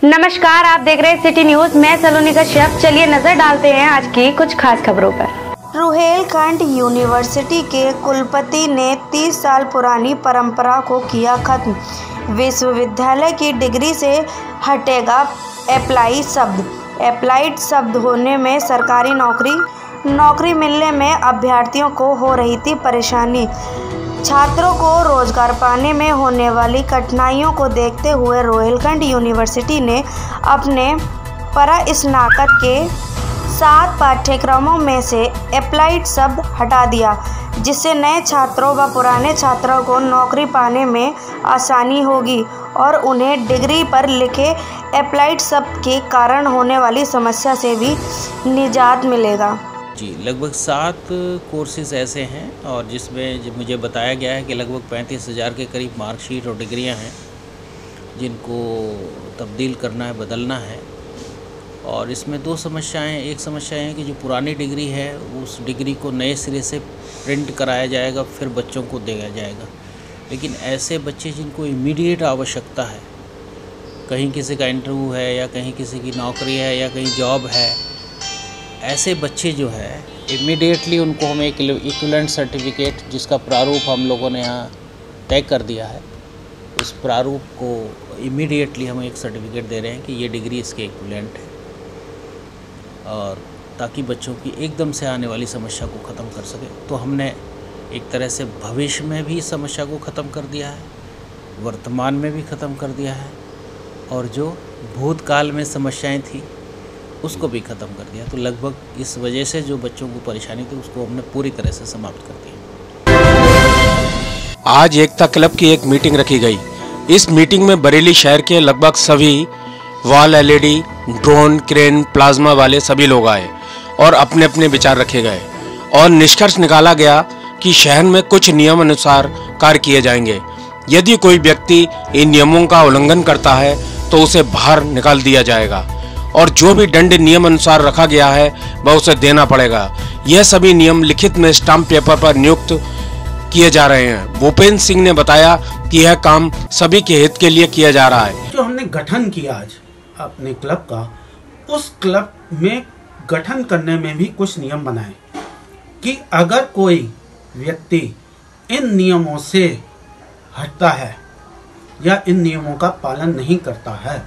नमस्कार, आप देख रहे हैं सिटी न्यूज। मैं सलोनी कश्यप। चलिए नजर डालते हैं आज की कुछ खास खबरों पर। रुहेलखंड यूनिवर्सिटी के कुलपति ने 30 साल पुरानी परंपरा को किया खत्म। विश्वविद्यालय की डिग्री से हटेगा अप्लाइड शब्द होने में सरकारी नौकरी मिलने में अभ्यर्थियों को हो रही थी परेशानी। छात्रों को रोजगार पाने में होने वाली कठिनाइयों को देखते हुए रुहेलखंड यूनिवर्सिटी ने अपने परास्नातक के 7 पाठ्यक्रमों में से अप्लाइड शब्द हटा दिया, जिससे नए छात्रों व पुराने छात्रों को नौकरी पाने में आसानी होगी और उन्हें डिग्री पर लिखे अप्लाइड शब्द के कारण होने वाली समस्या से भी निजात मिलेगा। जी, लगभग 7 कोर्सेज़ ऐसे हैं और जिसमें मुझे बताया गया है कि लगभग 35,000 के करीब मार्कशीट और डिग्रियां हैं जिनको तब्दील करना है, बदलना है। और इसमें 2 समस्याएं हैं। एक समस्या है कि जो पुरानी डिग्री है उस डिग्री को नए सिरे से प्रिंट कराया जाएगा, फिर बच्चों को दिया जाएगा। लेकिन ऐसे बच्चे जिनको इमीडिएट आवश्यकता है, कहीं किसी का इंटरव्यू है या कहीं किसी की नौकरी है या कहीं जॉब है, ऐसे बच्चे जो है इमीडिएटली उनको हम एक इक्विवेलेंट सर्टिफिकेट जिसका प्रारूप हम लोगों ने यहाँ तय कर दिया है, उस प्रारूप को इमीडिएटली हम एक सर्टिफिकेट दे रहे हैं कि ये डिग्री इसके इक्विवेलेंट है, और ताकि बच्चों की एकदम से आने वाली समस्या को ख़त्म कर सके। तो हमने एक तरह से भविष्य में भी इस समस्या को ख़त्म कर दिया है, वर्तमान में भी ख़त्म कर दिया है, और जो भूतकाल में समस्याएं थी उसको भी ख़त्म कर दिया। तो लगभग इस वजह से जो बच्चों को परेशानी थी उसको हमने पूरी तरह से समाप्त कर दिया। आज एकता क्लब की एक मीटिंग रखी गई। इस मीटिंग में बरेली शहर के लगभग सभी wall LED, drone, crane, plasma वाले सभी लोग आए और अपने अपने विचार रखे गए और निष्कर्ष निकाला गया कि शहर में कुछ नियम अनुसार कार्य किए जाएंगे। यदि कोई व्यक्ति इन नियमों का उल्लंघन करता है तो उसे बाहर निकाल दिया जाएगा और जो भी दंड नियम अनुसार रखा गया है वह उसे देना पड़ेगा। यह सभी नियम लिखित में स्टाम्प पेपर पर नियुक्त किए जा रहे हैं। भूपेंद्र सिंह ने बताया कि यह काम सभी के हित के लिए किया जा रहा है। जो हमने गठन किया आज अपने क्लब का, उस क्लब में गठन करने में भी कुछ नियम बनाए कि अगर कोई व्यक्ति इन नियमों से हटता है या इन नियमों का पालन नहीं करता है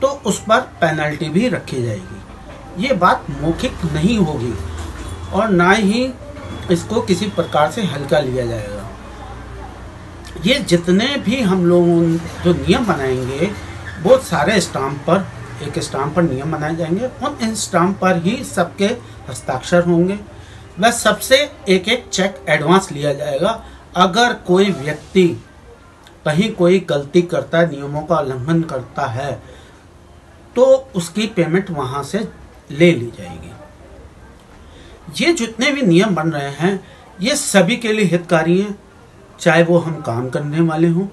तो उस पर पेनल्टी भी रखी जाएगी। ये बात मौखिक नहीं होगी और ना ही इसको किसी प्रकार से हल्का लिया जाएगा। ये जितने भी हम लोग जो नियम बनाएंगे वो सारे स्टाम्प पर, एक स्टाम्प पर नियम बनाए जाएंगे और इन स्टाम्प पर ही सबके हस्ताक्षर होंगे। वह सबसे एक चेक एडवांस लिया जाएगा। अगर कोई व्यक्ति कहीं कोई गलती करता है, नियमों का उल्लंघन करता है, तो उसकी पेमेंट वहां से ले ली जाएगी। ये जितने भी नियम बन रहे हैं ये सभी के लिए हितकारी हैं, चाहे वो हम काम करने वाले हों,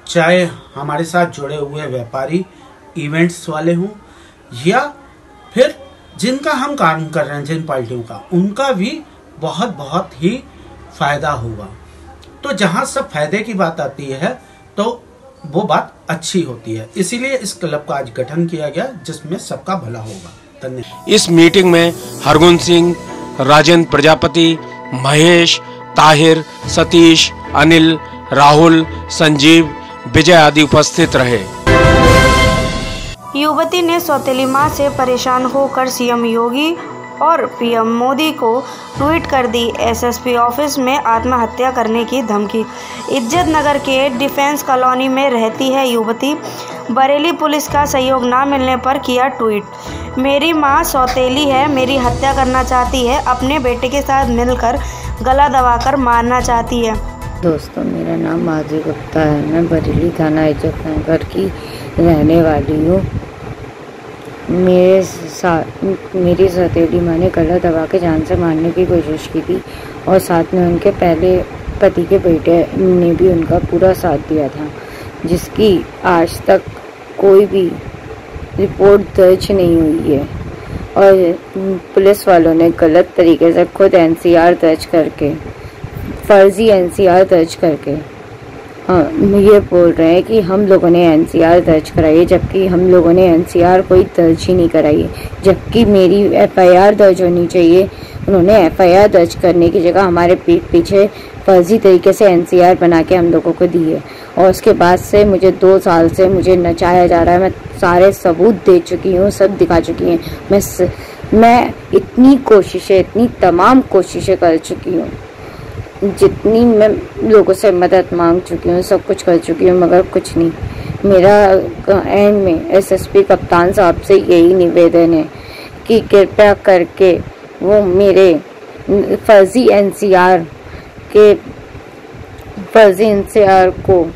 चाहे हमारे साथ जुड़े हुए व्यापारी, इवेंट्स वाले हों, या फिर जिनका हम काम कर रहे हैं, जिन पार्टियों का, उनका भी बहुत ही फायदा होगा। तो जहां सब फायदे की बात आती है तो वो बात अच्छी होती है। इसीलिए इस क्लब का आज गठन किया गया जिसमें सबका भला होगा। धन्यवाद। इस मीटिंग में हरगुन सिंह, राजेंद्र प्रजापति, महेश, ताहिर, सतीश, अनिल, राहुल, संजीव, विजय आदि उपस्थित रहे। युवती ने सौतेली मां से परेशान होकर सीएम योगी और पीएम मोदी को ट्वीट कर दी। एसएसपी ऑफिस में आत्महत्या करने की धमकी। इज्जत नगर के डिफेंस कॉलोनी में रहती है युवती। बरेली पुलिस का सहयोग न मिलने पर किया ट्वीट। मेरी मां सौतेली है, मेरी हत्या करना चाहती है, अपने बेटे के साथ मिलकर गला दबाकर मारना चाहती है। दोस्तों, मेरा नाम माधुरी गुप्ता है। मैं बरेली थाना इज्जत नगर की रहने वाली हूँ। मेरी सौतेली माँ ने गला दबा के जान से मारने की कोशिश की थी और साथ में उनके पहले पति के बेटे ने भी उनका पूरा साथ दिया था, जिसकी आज तक कोई भी रिपोर्ट दर्ज नहीं हुई है। और पुलिस वालों ने गलत तरीके से खुद NCR दर्ज करके, फर्जी NCR दर्ज करके ये बोल रहे हैं कि हम लोगों ने एनसीआर दर्ज कराई है, जबकि हम लोगों ने एनसीआर कोई दर्ज ही नहीं कराई है। जबकि मेरी एफआईआर दर्ज होनी चाहिए, उन्होंने एफआईआर दर्ज करने की जगह हमारे पीठ पीछे फर्जी तरीके से एनसीआर बना के हम लोगों को दी है। और उसके बाद से मुझे 2 साल से मुझे नचाया जा रहा है। मैं सारे सबूत दे चुकी हूँ, सब दिखा चुकी हैं। मैं इतनी कोशिशें, इतनी तमाम कोशिशें कर चुकी हूँ, जितनी मैं लोगों से मदद मांग चुकी हूँ, सब कुछ कर चुकी हूँ, मगर कुछ नहीं। मेरा एंड में एसएसपी कप्तान साहब से यही निवेदन है कि कृपया करके वो मेरे फर्जी एनसीआर को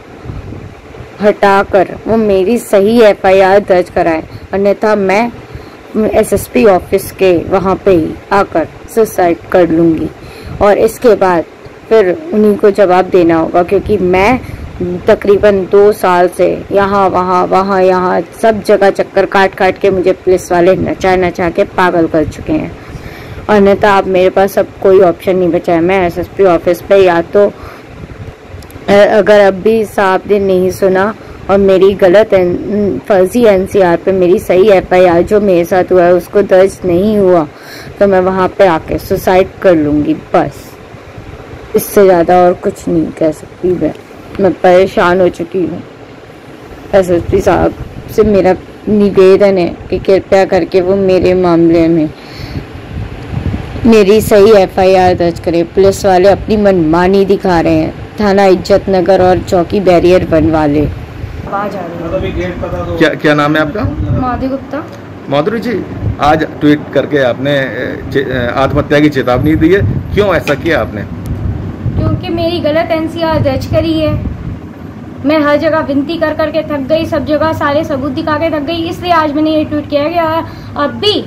हटाकर वो मेरी सही एफआईआर दर्ज कराएं, अन्यथा मैं एसएसपी ऑफिस के वहाँ पे ही आकर सुसाइड कर लूँगी। और इसके बाद फिर उन्हीं को जवाब देना होगा, क्योंकि मैं तकरीबन 2 साल से यहाँ वहाँ सब जगह चक्कर काट के मुझे पुलिस वाले नचा के पागल कर चुके हैं। अन्यथा अब मेरे पास अब कोई ऑप्शन नहीं बचा है। मैं एसएसपी ऑफिस पे या तो अगर अब भी साहब ने नहीं सुना और मेरी गलत फर्जी एनसीआर पे मेरी सही एफआईआर जो मेरे साथ हुआ है उसको दर्ज नहीं हुआ, तो मैं वहाँ पे आके सुसाइड कर लूँगी। बस इससे ज़्यादा और कुछ नहीं कह सकती। मैं परेशान हो चुकी हूँ। एसएसपी साहब से मेरा निवेदन है कि कृपया करके वो मेरे मामले में मेरी सही एफआईआर दर्ज करे। पुलिस वाले अपनी मनमानी दिखा रहे हैं, थाना इज्जत नगर और चौकी बैरियर बनवा ले। क्या नाम है आपका? माधुरी गुप्ता। माधुरी जी, आज ट्वीट करके आपने आत्महत्या की चेतावनी दी है, क्यों ऐसा किया आपने? क्योंकि मेरी गलत एनसीआर दर्ज करी है। मैं हर जगह विनती कर करके थक गई, सब जगह सारे सबूत दिखा के थक गई, इसलिए आज मैंने ये ट्वीट किया कि अब भी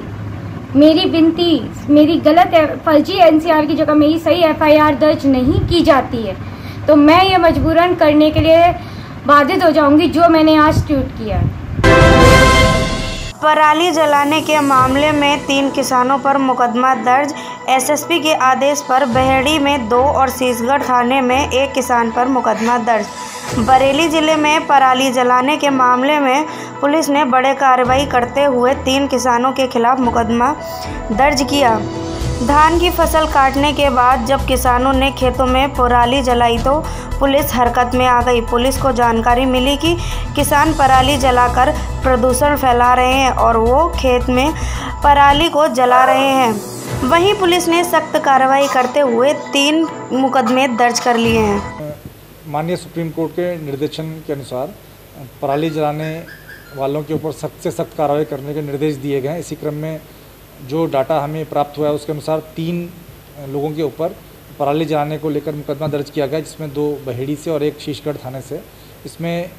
मेरी विनती, मेरी गलत फर्जी एनसीआर की जगह मेरी सही एफआईआर दर्ज नहीं की जाती है, तो मैं ये मजबूरन करने के लिए बाधित हो जाऊंगी जो मैंने आज ट्वीट किया है। पराली जलाने के मामले में 3 किसानों पर मुकदमा दर्ज। एसएसपी के आदेश पर बहेड़ी में 2 और शीशगढ़ थाने में 1 किसान पर मुकदमा दर्ज। बरेली जिले में पराली जलाने के मामले में पुलिस ने बड़े कार्रवाई करते हुए 3 किसानों के खिलाफ मुकदमा दर्ज किया। धान की फसल काटने के बाद जब किसानों ने खेतों में पराली जलाई तो पुलिस हरकत में आ गई। पुलिस को जानकारी मिली कि किसान पराली जलाकर प्रदूषण फैला रहे हैं और वो खेत में पराली को जला रहे हैं। वहीं पुलिस ने सख्त कार्रवाई करते हुए 3 मुकदमे दर्ज कर लिए हैं। माननीय सुप्रीम कोर्ट के निर्देशन के अनुसार पराली जलाने वालों के ऊपर सख्त से सख्त कार्रवाई करने के निर्देश दिए गए हैं। इसी क्रम में जो डाटा हमें प्राप्त हुआ है उसके अनुसार 3 लोगों के ऊपर पराली जलाने को लेकर मुकदमा दर्ज किया गया, जिसमें 2 बहेड़ी से और 1 शीशगढ़ थाने से। इसमें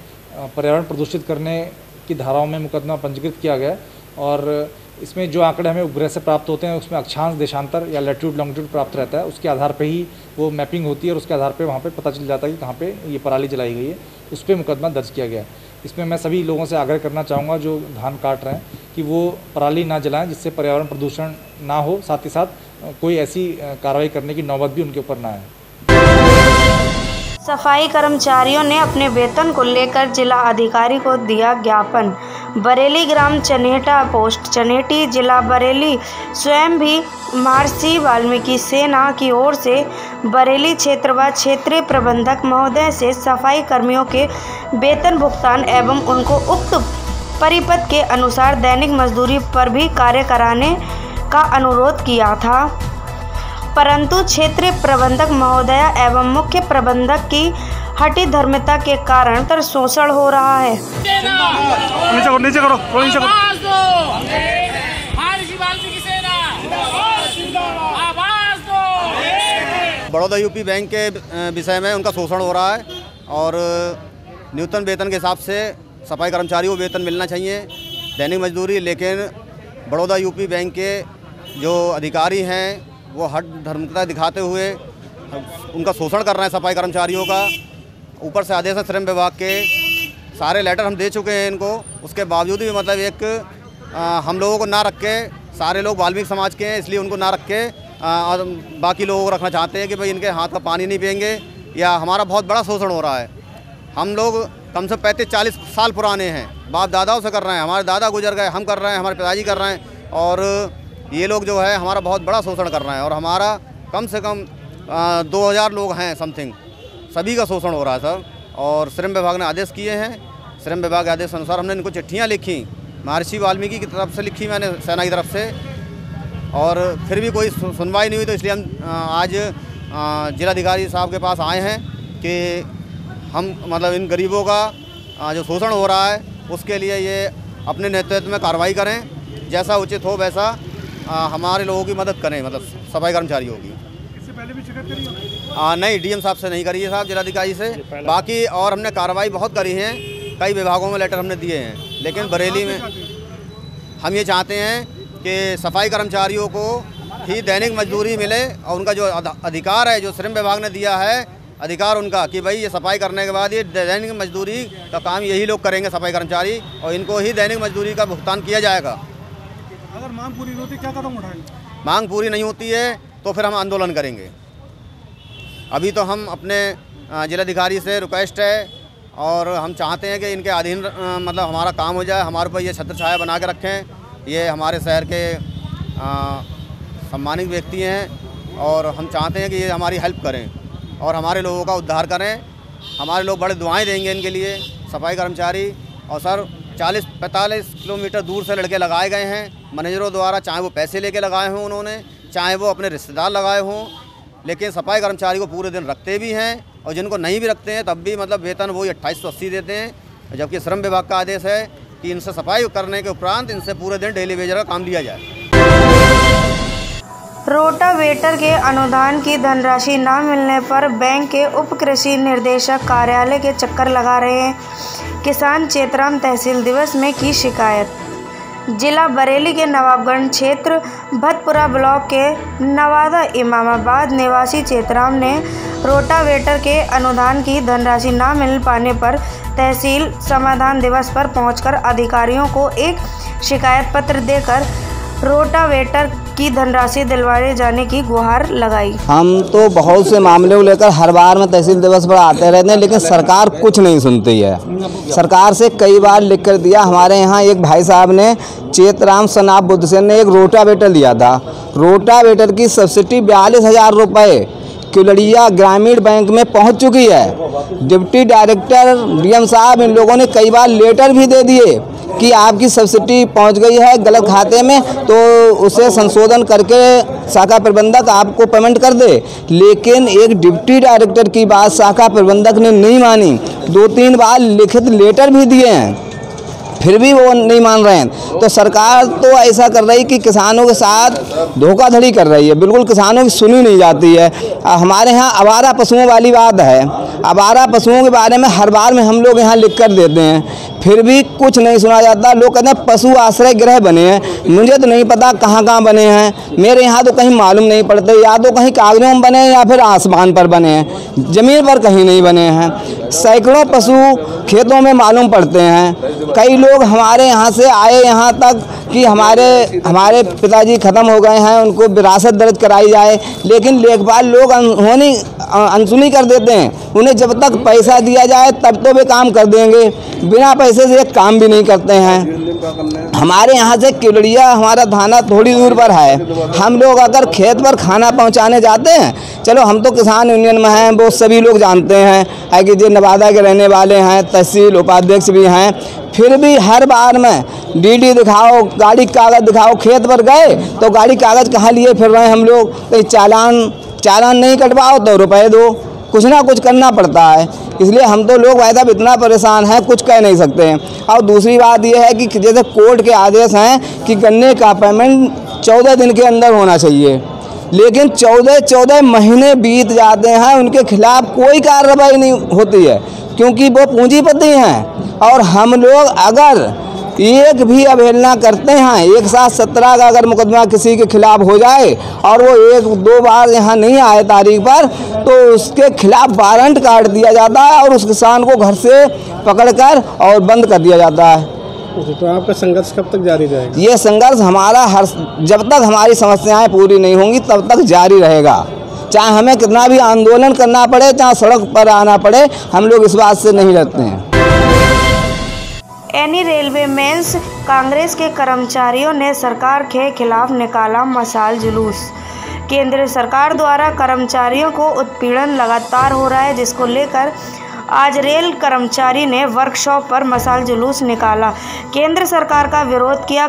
पर्यावरण प्रदूषित करने की धाराओं में मुकदमा पंजीकृत किया गया और इसमें जो आंकड़े हमें उपग्रह से प्राप्त होते हैं उसमें अक्षांश देशांतर या लैटिट्यूड लॉन्गिट्यूड प्राप्त रहता है। उसके आधार पर ही वो मैपिंग होती है और उसके आधार पर वहाँ पर पता चल जाता है कि कहाँ पर ये पराली जलाई गई है। उस पर मुकदमा दर्ज किया गया। इसमें मैं सभी लोगों से आग्रह करना चाहूँगा जो धान काट रहे हैं कि वो पराली ना जलाएं, जिससे पर्यावरण प्रदूषण ना हो, साथ ही साथ कोई ऐसी कार्रवाई करने की नौबत भी उनके ऊपर ना आए। सफाई कर्मचारियों ने अपने वेतन को लेकर जिला अधिकारी को दिया ज्ञापन। बरेली ग्राम चनेटा पोस्ट चनेटी जिला बरेली स्वयं भी महर्षि वाल्मीकि सेना की ओर से बरेली क्षेत्र व क्षेत्रीय प्रबंधक महोदय से सफाई कर्मियों के वेतन भुगतान एवं उनको उक्त परिपथ के अनुसार दैनिक मजदूरी पर भी कार्य कराने का अनुरोध किया था, परंतु क्षेत्रीय प्रबंधक महोदया एवं मुख्य प्रबंधक की हठी धर्मिता के कारण शोषण हो रहा है। नीचे करो। बड़ौदा यूपी बैंक के विषय में उनका शोषण हो रहा है और न्यूनतम वेतन के हिसाब से सफाई कर्मचारियों को वेतन मिलना चाहिए, दैनिक मजदूरी, लेकिन बड़ौदा यूपी बैंक के जो अधिकारी हैं वो हठ धर्मिता दिखाते हुए उनका शोषण कर रहे हैं सफाई कर्मचारियों का। ऊपर से आदेश है श्रम विभाग के, सारे लेटर हम दे चुके हैं इनको, उसके बावजूद भी मतलब एक हम लोगों को ना रख के, सारे लोग वाल्मीकि समाज के हैं इसलिए उनको ना रख के और बाकी लोगों को रखना चाहते हैं कि भाई इनके हाथ का पानी नहीं पिएंगे, या हमारा बहुत बड़ा शोषण हो रहा है। हम लोग कम से 35-40 साल पुराने हैं, बाप दादाओं से कर रहे हैं, हमारे दादा गुजर गए, हम कर रहे हैं, हमारे पिताजी कर रहे हैं, और ये लोग जो है हमारा बहुत बड़ा शोषण कर रहे हैं। और हमारा कम से कम 2000 लोग हैं समथिंग, सभी का शोषण हो रहा है सर। और श्रम विभाग ने आदेश किए हैं, श्रम विभाग के आदेश अनुसार हमने इनको चिट्ठियाँ लिखी, महर्षि वाल्मीकि की तरफ से लिखी मैंने, सेना की तरफ से, और फिर भी कोई सुनवाई नहीं हुई। तो इसलिए हम आज जिलाधिकारी साहब के पास आए हैं कि हम मतलब इन गरीबों का जो शोषण हो रहा है उसके लिए ये अपने नेतृत्व में कार्रवाई करें, जैसा उचित हो वैसा हमारे लोगों की मदद करें, मतलब सफाई कर्मचारियों की। इससे पहले भी शिकायत करी है? नहीं, डीएम साहब से नहीं करी है साहब, जिलाधिकारी से। बाकी और हमने कार्रवाई बहुत करी है, कई विभागों में लेटर हमने दिए हैं, लेकिन बरेली में हम ये चाहते हैं कि सफाई कर्मचारियों को ही दैनिक मजदूरी मिले, और उनका जो अधिकार है, जो श्रम विभाग ने दिया है अधिकार उनका, कि भाई ये सफाई करने के बाद ये दैनिक मजदूरी का काम यही लोग करेंगे, सफाई कर्मचारी, और इनको ही दैनिक मजदूरी का भुगतान किया जाएगा। अगर मांग पूरी नहीं होती क्या कदम उठाएंगे? मांग पूरी नहीं होती है तो फिर हम आंदोलन करेंगे। अभी तो हम अपने जिलाधिकारी से रिक्वेस्ट है, और हम चाहते हैं कि इनके अधीन मतलब हमारा काम हो जाए, हमारे ऊपर ये छत्र छाया बना के रखें। ये हमारे शहर के सम्मानित व्यक्ति हैं, और हम चाहते हैं कि ये हमारी हेल्प करें और हमारे लोगों का उद्धार करें। हमारे लोग बड़े दुआएं देंगे इनके लिए, सफाई कर्मचारी। और सर 40-45 किलोमीटर दूर से लड़के लगाए गए हैं मैनेजरों द्वारा, चाहे वो पैसे लेके लगाए हों उन्होंने, चाहे वो अपने रिश्तेदार लगाए हों, लेकिन सफाई कर्मचारी को पूरे दिन रखते भी हैं, और जिनको नहीं भी रखते हैं तब भी मतलब वेतन वो 2880 देते हैं। जबकि श्रम विभाग का आदेश है कि इनसे सफाई करने के उपरांत इनसे पूरे दिन डेली वेजर का काम लिया जाए। रोटावेटर के अनुदान की धनराशि न मिलने पर बैंक के उप कृषि निर्देशक कार्यालय के चक्कर लगा रहे हैं किसान, चेतराम तहसील दिवस में की शिकायत। जिला बरेली के नवाबगंज क्षेत्र भतपुरा ब्लॉक के नवादा इमामाबाद निवासी चेतराम ने रोटावेटर के अनुदान की धनराशि न मिल पाने पर तहसील समाधान दिवस पर पहुंचकर अधिकारियों को एक शिकायत पत्र देकर रोटावेटर की धनराशि दिलवाए जाने की गुहार लगाई। हम तो बहुत से मामले को लेकर हर बार में तहसील दिवस पर आते रहते हैं, लेकिन सरकार कुछ नहीं सुनती है। सरकार से कई बार लिख कर दिया। हमारे यहाँ एक भाई साहब ने, चेतराम सनाब बुद्धसेन ने, एक रोटावेटर लिया था। रोटावेटर की सब्सिडी 42,000 रुपये कुलड़िया ग्रामीण बैंक में पहुँच चुकी है। डिप्टी डायरेक्टर डीएम साहब इन लोगों ने कई बार लेटर भी दे दिए कि आपकी सब्सिडी पहुंच गई है गलत खाते में, तो उसे संशोधन करके शाखा प्रबंधक आपको पेमेंट कर दे। लेकिन एक डिप्टी डायरेक्टर की बात शाखा प्रबंधक ने नहीं मानी। 2-3 बार लिखित लेटर भी दिए हैं, फिर भी वो नहीं मान रहे हैं। तो सरकार तो ऐसा कर रही कि किसानों के साथ धोखाधड़ी कर रही है, बिल्कुल किसानों की सुनी नहीं जाती है। हमारे यहाँ आवारा पशुओं वाली बात है। आवारा पशुओं के बारे में हर बार में हम लोग यहाँ लिख कर देते हैं, फिर भी कुछ नहीं सुना जाता। लोग कहते हैं पशु आश्रय गृह बने हैं, मुझे तो नहीं पता कहाँ कहाँ बने हैं। मेरे यहाँ तो कहीं मालूम नहीं पड़ते, या तो कहीं कागजों में बने हैं या फिर आसमान पर बने हैं, ज़मीन पर कहीं नहीं बने हैं। सैकड़ों पशु खेतों में मालूम पड़ते हैं। कई लोग हमारे यहाँ से आए यहाँ तक कि हमारे पिताजी ख़त्म हो गए हैं, उनको विरासत दर्ज कराई जाए, लेकिन लेखपाल लोग अनसुनी कर देते हैं। उन्हें जब तक पैसा दिया जाए तब तो वे काम कर देंगे, बिना पैसे से एक काम भी नहीं करते हैं। हमारे यहाँ से किलड़िया हमारा थाना थोड़ी दूर पर है। हम लोग अगर खेत पर खाना पहुँचाने जाते हैं, चलो हम तो किसान यूनियन में हैं, वो सभी लोग जानते हैं कि जो नवादा के रहने वाले हैं, तहसील उपाध्यक्ष भी हैं, फिर भी हर बार में डीडी दिखाओ, गाड़ी कागज़ दिखाओ। खेत पर गए तो गाड़ी कागज़ कहाँ लिए फिर रहे हैं हम लोग, कहीं चालान नहीं कटवाओ तो रुपए दो, कुछ ना कुछ करना पड़ता है। इसलिए हम तो लोग वैसा इतना परेशान हैं, कुछ कह नहीं सकते हैं। और दूसरी बात यह है कि जैसे कोर्ट के आदेश हैं कि गन्ने का पेमेंट 14 दिन के अंदर होना चाहिए, लेकिन 14 महीने बीत जाते हैं, उनके खिलाफ कोई कार्रवाई नहीं होती है, क्योंकि वो पूंजीपति हैं। और हम लोग अगर एक भी अवहेलना करते हैं, एक साथ 17 का अगर मुकदमा किसी के खिलाफ हो जाए और वो 1-2 बार यहाँ नहीं आए तारीख पर, तो उसके खिलाफ वारंट काट दिया जाता है और उस किसान को घर से पकड़कर और बंद कर दिया जाता है। तो आपका संघर्ष कब तक जारी रहेगा? ये संघर्ष हमारा जब तक हमारी समस्याएं पूरी नहीं होंगी तब तक जारी रहेगा। चाहे हमें कितना भी आंदोलन करना पड़े, चाहे सड़क पर आना पड़े, हम लोग इस बात से नहीं डरते हैं। एनी रेलवे मेंस कांग्रेस के कर्मचारियों ने सरकार के खिलाफ निकाला मशाल जुलूस। केंद्र सरकार द्वारा कर्मचारियों को उत्पीड़न लगातार हो रहा है, जिसको लेकर आज रेल कर्मचारी ने वर्कशॉप पर मशाल जुलूस निकाला, केंद्र सरकार का विरोध किया।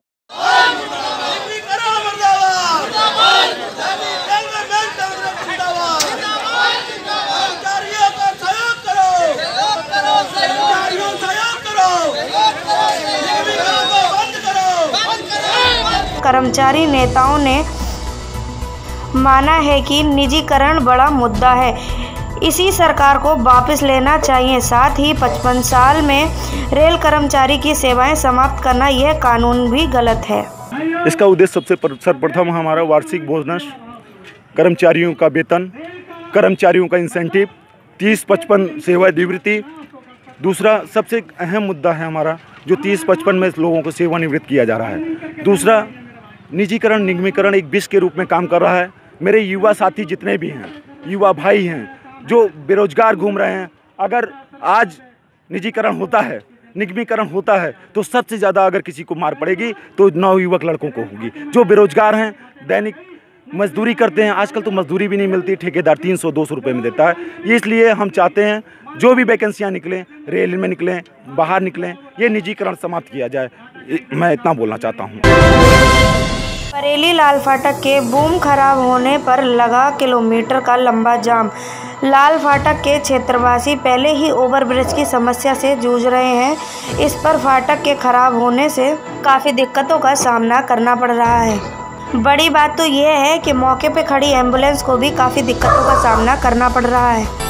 कर्मचारी नेताओं ने माना है कि निजीकरण बड़ा मुद्दा है, इसी सरकार को वापस लेना चाहिए। साथ ही 55 साल में रेल कर्मचारी की सेवाएं समाप्त करना यह कानून भी गलत है। इसका उद्देश्य सबसे सर्वप्रथम हमारा वार्षिक बोनस, कर्मचारियों का वेतन, कर्मचारियों का इंसेंटिव, 30-55 सेवानिवृत्ति। दूसरा सबसे अहम मुद्दा है हमारा जो 30-55 में लोगों को सेवानिवृत्त किया जा रहा है। दूसरा निजीकरण, निगमीकरण एक विष के रूप में काम कर रहा है। मेरे युवा साथी जितने भी हैं, युवा भाई हैं जो बेरोजगार घूम रहे हैं, अगर आज निजीकरण होता है, निगमीकरण होता है तो सबसे ज़्यादा अगर किसी को मार पड़ेगी तो नवयुवक लड़कों को होगी। जो बेरोजगार हैं, दैनिक मजदूरी करते हैं, आजकल तो मजदूरी भी नहीं मिलती, ठेकेदार 300-200 रुपये में देता है। इसलिए हम चाहते हैं जो भी वैकेंसियाँ निकलें, रेल में निकलें, बाहर निकलें, ये निजीकरण समाप्त किया जाए। मैं इतना बोलना चाहता हूँ। बरेली लाल फाटक के बूम खराब होने पर लगा किलोमीटर का लंबा जाम। लाल फाटक के क्षेत्रवासी पहले ही ओवरब्रिज की समस्या से जूझ रहे हैं। इस पर फाटक के खराब होने से काफ़ी दिक्कतों का सामना करना पड़ रहा है। बड़ी बात तो यह है कि मौके पे खड़ी एम्बुलेंस को भी काफ़ी दिक्कतों का सामना करना पड़ रहा है।